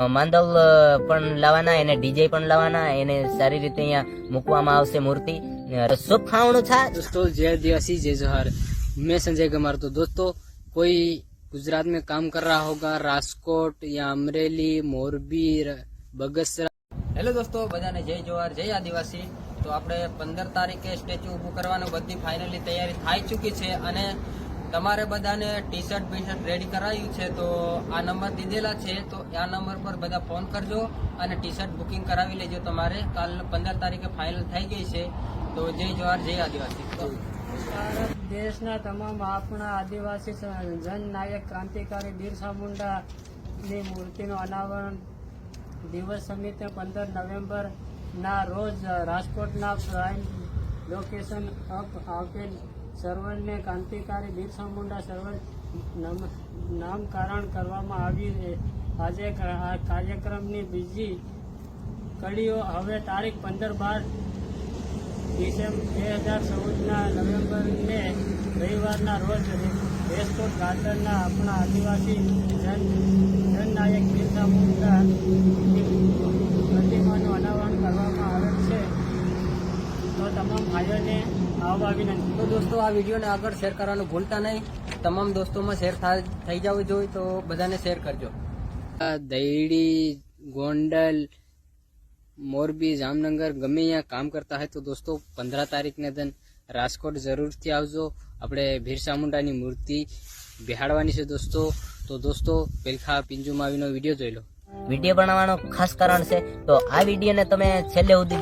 માંડવ પણ લાવવાના, એને ડીજે પણ લાવવાના, એને સારી રીતે અહીંયા મૂકવામાં આવશે મૂર્તિ। શુભ ખાવણું છે दोस्तों। जय आदिवासी जय जोहार। मैं संजय गमार। तो दोस्तों, कोई गुजरात में काम कर रहा होगा, राजकोट या अमरेली, मोरबी, बगसरा। હેલો દોસ્તો, બધાને જય જોહાર જય આદિવાસી। તો આપણે 15 તારીખે સ્ટેચ્યુ ઊભું કરવાનું બધી ફાઇનલી તૈયારી થઈ ચૂકી છે અને તમારે બધાને ટી શર્ટ બીશર્ટ રેડી કરાવ્યું છે। તો આ નંબર દીધેલા છે, તો આ નંબર પર બધા ફોન કરજો અને ટી શર્ટ બુકિંગ કરાવી લેજો તમારે। કાલ 15 તારીખે ફાઇનલ થઈ ગઈ છે। તો જય જોહાર જય આદિવાસી। તો ભારત દેશના તમામ આપણા આદિવાસી જનનાયક ક્રાંતિકારી બિરસા મુંડાની મૂર્તિનું અનાવરણ દિવસ સમિતિ 15 નવેમ્બરના રોજ રાજકોટના પ્રાઇમ લોકેશન આપેલ સર્વરને ક્રાંતિકારી બિરસા મુંડા સર્વર નામકરણ કરવામાં આવ્યું। આજે આ કાર્યક્રમની બીજી કડીઓ હવે તારીખ 15-12 ડિસેમ્બર 2014ના નવેમ્બરને રવિવારના રોજ રેસકોર્સ ગાર્ડનના આપણા આદિવાસી જનનાયક બિરસા મુંડાની પ્રતિમાનું અનાવરણ કરવામાં આવેલ છે। તો તમામ ભાઈઓને આવવા વિનંતી। તો દોસ્તો, આ વિડીયોને આગળ શેર કરવાનું ભૂલતા નહીં। તમામ દોસ્તોમાં શેર થઈ જવું જોઈએ, તો બધાને શેર કરજો। दहीड़ी, गोंडल, मोरबी, जामनगर गमे यहाँ काम करता है। तो दोस्तों, 15 तारीख ने दिन राजकोट जरूर थी आवजो। अपने बिरसा मुंडानी मूर्ति बेहाड़वानी है दोस्तों। तो दोस्तों, पेलखा पिंजू मावीनो विडियो जोई लो। વિડીયો બનાવવાનું ખાસ કારણ છે, તો આ વિડીયોને તમે છેલ્લે સુધી